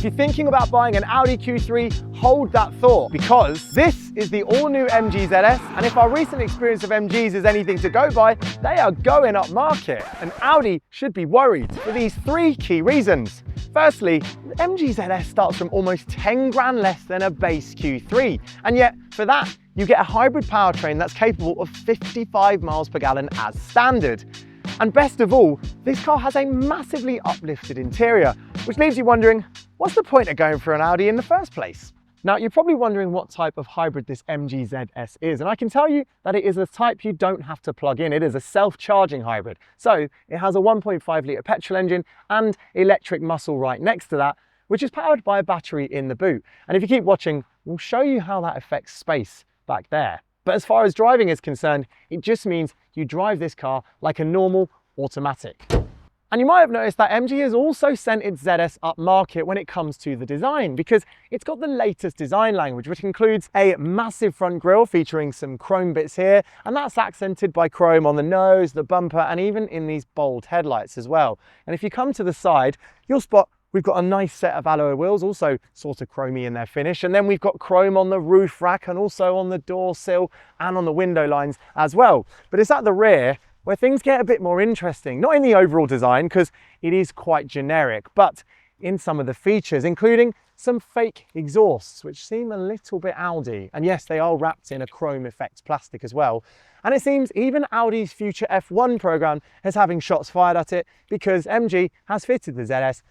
you're thinking about buying an Audi Q3, hold that thought, because this is the all-new MG ZS, and if our recent experience of MGs is anything to go by, they are going up market. And Audi should be worried for these 3 key reasons. Firstly, the MG ZS starts from almost 10 grand less than a base Q3, and yet for that, you get a hybrid powertrain that's capable of 55 miles per gallon as standard. And best of all, this car has a massively uplifted interior, which leaves you wondering, what's the point of going for an Audi in the first place? Now, you're probably wondering what type of hybrid this MG ZS is, and I can tell you that it is a type you don't have to plug in. It is a self-charging hybrid. So it has a 1.5 litre petrol engine and electric muscle right next to that, which is powered by a battery in the boot. And if you keep watching, we'll show you how that affects space back there. But as far as driving is concerned, it just means you drive this car like a normal automatic. And you might have noticed that MG has also sent its ZS up market when it comes to the design, because it's got the latest design language, which includes a massive front grille featuring some chrome bits here, and that's accented by chrome on the nose, the bumper, and even in these bold headlights as well. And if you come to the side, you'll spot we've got a nice set of alloy wheels, also sort of chromey in their finish, and then we've got chrome on the roof rack and also on the door sill and on the window lines as well. But it's at the rear where things get a bit more interesting, not in the overall design because it is quite generic, but in some of the features, including some fake exhausts, which seem a little bit Audi. And yes, they are wrapped in a chrome effect plastic as well. And it seems even Audi's future F1 program is having shots fired at it, because MG has fitted the ZS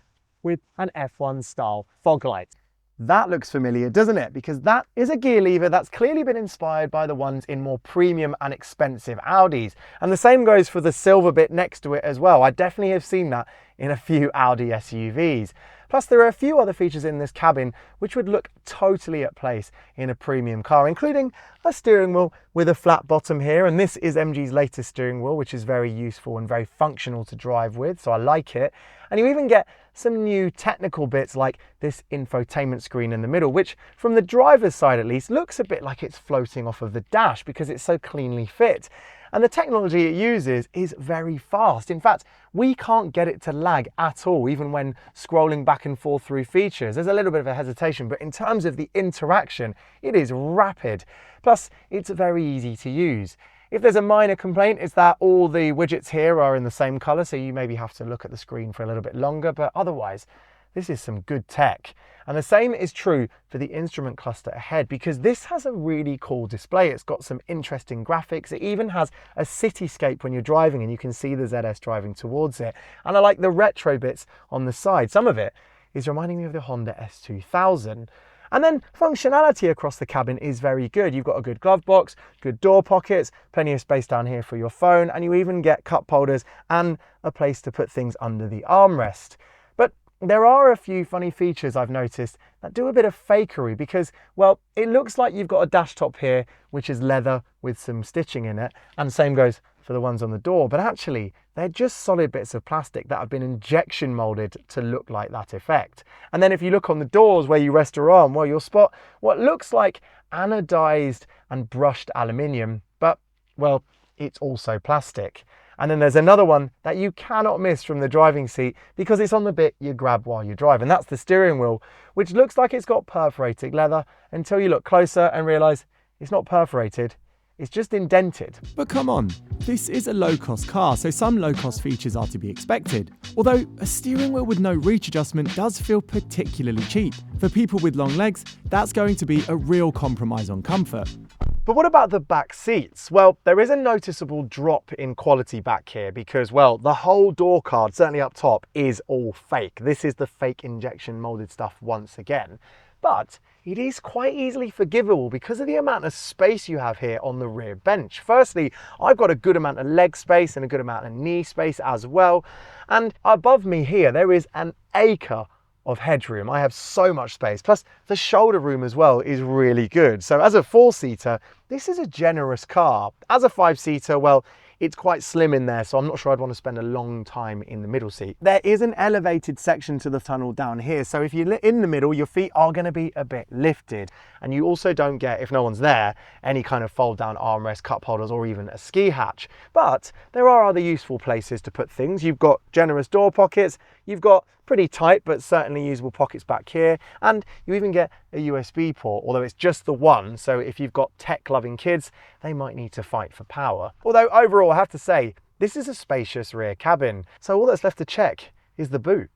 with an F1 style fog light. That looks familiar, doesn't it? Because that is a gear lever that's clearly been inspired by the ones in more premium and expensive Audis. And the same goes for the silver bit next to it as well. I definitely have seen that in a few Audi SUVs. Plus, there are a few other features in this cabin which would look totally at place in a premium car, including a steering wheel with a flat bottom here. And this is MG's latest steering wheel, which is very useful and very functional to drive with, so I like it. And you even get some new technical bits like this infotainment screen in the middle, which from the driver's side at least looks a bit like it's floating off of the dash because it's so cleanly fit. And the technology it uses is very fast. In fact, we can't get it to lag at all, even when scrolling back and forth through features. There's a little bit of a hesitation, but in terms of the interaction, it is rapid. Plus, it's very easy to use. If there's a minor complaint, it's that all the widgets here are in the same color, so you maybe have to look at the screen for a little bit longer, but otherwise, this is some good tech. And the same is true for the instrument cluster ahead, because this has a really cool display. It's got some interesting graphics. It even has a cityscape when you're driving and you can see the ZS driving towards it. And I like the retro bits on the side. Some of it is reminding me of the Honda S2000. And then functionality across the cabin is very good. You've got a good glove box, good door pockets, plenty of space down here for your phone, and you even get cup holders and a place to put things under the armrest. But there are a few funny features I've noticed that do a bit of fakery because, well, it looks like you've got a dash top here, which is leather with some stitching in it, and same goes for the ones on the door, but actually they're just solid bits of plastic that have been injection molded to look like that effect. And then if you look on the doors where you rest your arm, well, you'll spot what looks like anodized and brushed aluminium, but well, it's also plastic. And then there's another one that you cannot miss from the driving seat because it's on the bit you grab while you drive, and that's the steering wheel, which looks like it's got perforated leather until you look closer and realize it's not perforated. It's just indented. But come on, this is a low-cost car, so some low-cost features are to be expected. Although a steering wheel with no reach adjustment does feel particularly cheap. For people with long legs, that's going to be a real compromise on comfort. But what about the back seats? Well, there is a noticeable drop in quality back here because, well, the whole door card, certainly up top, is all fake. This is the fake injection molded stuff once again. But it is quite easily forgivable because of the amount of space you have here on the rear bench. Firstly, I've got a good amount of leg space and a good amount of knee space as well. And above me here, there is an acre of headroom. I have so much space. Plus the shoulder room as well is really good. So as a 4-seater, this is a generous car. As a 5-seater, well, it's quite slim in there, so I'm not sure I'd want to spend a long time in the middle seat. There is an elevated section to the tunnel down here, so if you're in the middle, your feet are going to be a bit lifted. And you also don't get, if no one's there, any kind of fold down armrest, cup holders, or even a ski hatch. But there are other useful places to put things. You've got generous door pockets, you've got pretty tight, but certainly usable pockets back here. And you even get a USB port, although it's just the one. So if you've got tech loving kids, they might need to fight for power. Although overall, I have to say, this is a spacious rear cabin. So all that's left to check is the boot.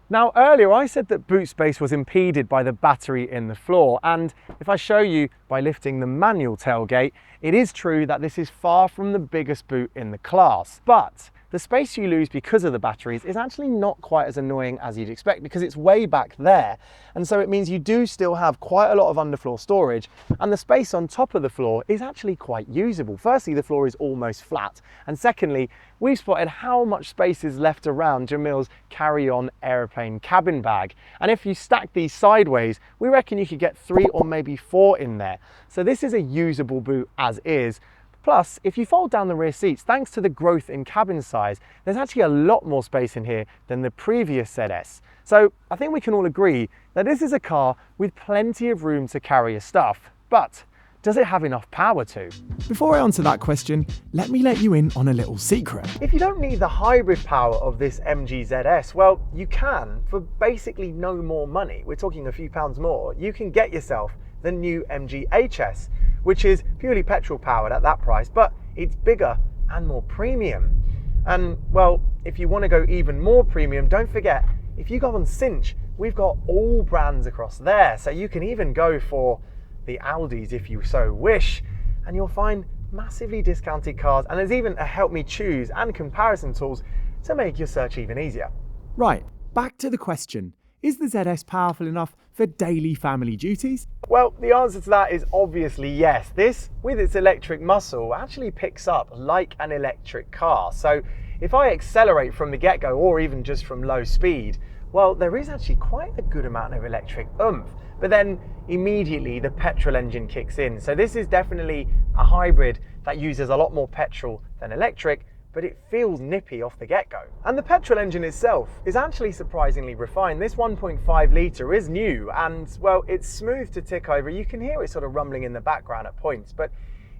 Now earlier I said that boot space was impeded by the battery in the floor, and if I show you by lifting the manual tailgate, it is true that this is far from the biggest boot in the class, but the space you lose because of the batteries is actually not quite as annoying as you'd expect, because it's way back there, and so it means you do still have quite a lot of underfloor storage, and the space on top of the floor is actually quite usable. Firstly, the floor is almost flat, and secondly, we've spotted how much space is left around Jamil's carry-on aeroplane cabin bag, and if you stack these sideways, we reckon you could get 3 or maybe 4 in there. So this is a usable boot as is. Plus, if you fold down the rear seats, thanks to the growth in cabin size, there's actually a lot more space in here than the previous ZS. So I think we can all agree that this is a car with plenty of room to carry your stuff, but does it have enough power to? Before I answer that question, let me let you in on a little secret. If you don't need the hybrid power of this MG ZS, well, you can for basically no more money. We're talking a few pounds more. You can get yourself the new MG HS, which is purely petrol powered at that price, but it's bigger and more premium. And well, if you want to go even more premium, don't forget, if you go on Cinch, we've got all brands across there. So you can even go for the Audis if you so wish, and you'll find massively discounted cars. And there's even a help me choose and comparison tools to make your search even easier. Right, back to the question. Is the ZS powerful enough for daily family duties? Well, the answer to that is obviously yes. This, with its electric muscle, actually picks up like an electric car. So if I accelerate from the get-go, or even just from low speed, well, there is actually quite a good amount of electric oomph. But then immediately the petrol engine kicks in. So this is definitely a hybrid that uses a lot more petrol than electric, but it feels nippy off the get-go. And the petrol engine itself is actually surprisingly refined. This 1.5 litre is new, and well, it's smooth to tick over. You can hear it sort of rumbling in the background at points, but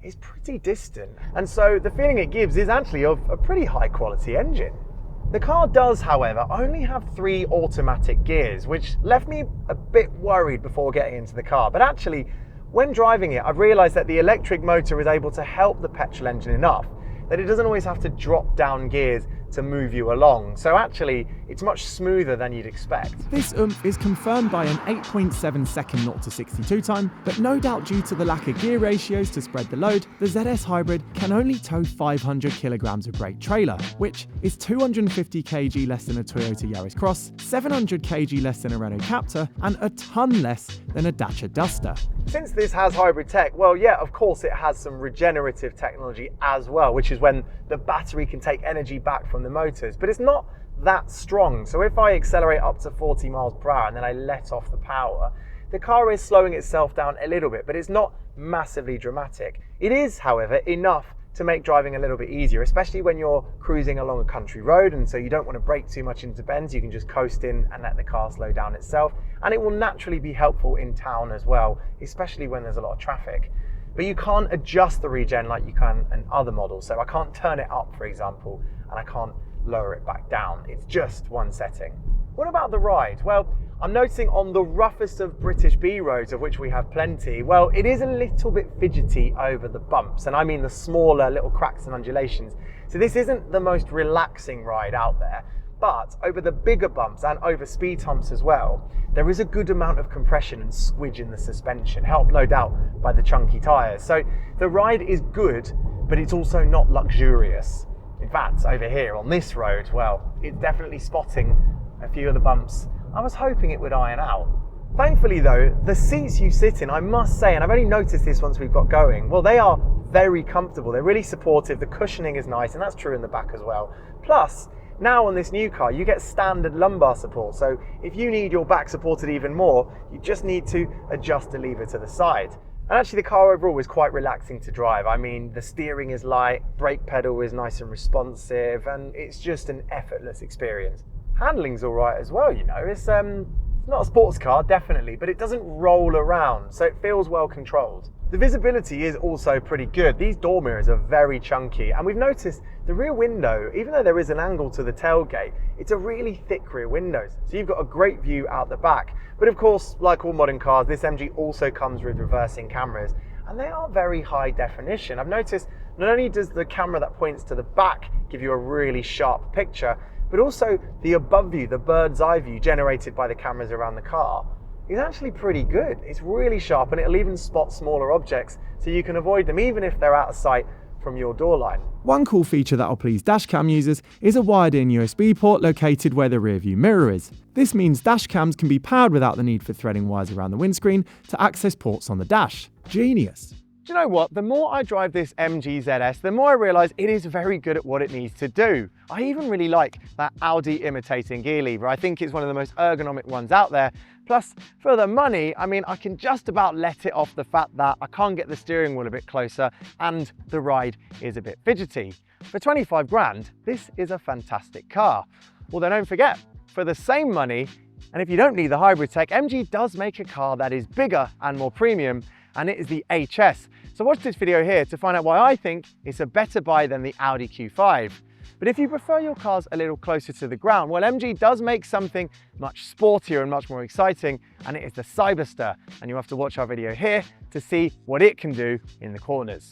it's pretty distant. And so the feeling it gives is actually of a pretty high quality engine. The car does, however, only have 3 automatic gears, which left me a bit worried before getting into the car. But actually, when driving it, I've realised that the electric motor is able to help the petrol engine enough that it doesn't always have to drop down gears to move you along. So actually, it's much smoother than you'd expect. This oomph is confirmed by an 8.7 second 0 to 62 time, but no doubt due to the lack of gear ratios to spread the load, the ZS Hybrid can only tow 500 kilograms of brake trailer, which is 250 kg less than a Toyota Yaris Cross, 700 kg less than a Renault Captur, and a ton less than a Dacia Duster. Since this has hybrid tech, well, yeah, of course it has some regenerative technology as well, which is when the battery can take energy back from the motors, but it's not that strong. So if I accelerate up to 40 miles per hour and then I let off the power, the car is slowing itself down a little bit, but it's not massively dramatic. It is, however, enough to make driving a little bit easier, especially when you're cruising along a country road, and so you don't want to brake too much into bends. You can just coast in and let the car slow down itself, and it will naturally be helpful in town as well, especially when there's a lot of traffic. But you can't adjust the regen like you can in other models. So I can't turn it up, for example, and I can't lower it back down. It's just one setting. What about the ride? Well, I'm noticing on the roughest of British B roads, of which we have plenty, well, it is a little bit fidgety over the bumps, and I mean the smaller little cracks and undulations. So this isn't the most relaxing ride out there, but over the bigger bumps and over speed humps as well, there is a good amount of compression and squidge in the suspension, helped no doubt by the chunky tyres. So the ride is good, but it's also not luxurious. In fact, over here on this road, well, it's definitely spotting a few of the bumps I was hoping it would iron out. Thankfully though, the seats you sit in, I must say, and I've only noticed this once we've got going, well, they are very comfortable. They're really supportive. The cushioning is nice, and that's true in the back as well. Plus, now on this new car, you get standard lumbar support. So if you need your back supported even more, you just need to adjust the lever to the side. And actually the car overall is quite relaxing to drive. I mean, the steering is light, brake pedal is nice and responsive, and it's just an effortless experience. Handling's all right as well, you know. It's It's not a sports car, definitely, but it doesn't roll around, so it feels well controlled. The visibility is also pretty good. These door mirrors are very chunky, and we've noticed the rear window, even though there is an angle to the tailgate, it's a really thick rear window, so you've got a great view out the back. But of course, like all modern cars, this MG also comes with reversing cameras, and they are very high definition. I've noticed not only does the camera that points to the back give you a really sharp picture, but also the above view, the bird's eye view generated by the cameras around the car, is actually pretty good. It's really sharp, and it'll even spot smaller objects so you can avoid them even if they're out of sight from your door line. One cool feature that'll please dashcam users is a wired-in USB port located where the rear view mirror is. This means dashcams can be powered without the need for threading wires around the windscreen to access ports on the dash. Genius. Do you know what? The more I drive this MG ZS, the more I realise it is very good at what it needs to do. I even really like that Audi imitating gear lever. I think it's one of the most ergonomic ones out there. Plus, for the money, I mean, I can just about let it off the fact that I can't get the steering wheel a bit closer and the ride is a bit fidgety. For 25 grand, this is a fantastic car. Although don't forget, for the same money, and if you don't need the hybrid tech, MG does make a car that is bigger and more premium, and it is the HS. So watch this video here to find out why I think it's a better buy than the Audi Q5. But if you prefer your cars a little closer to the ground, well, MG does make something much sportier and much more exciting, and it is the Cyberster. And you'll have to watch our video here to see what it can do in the corners.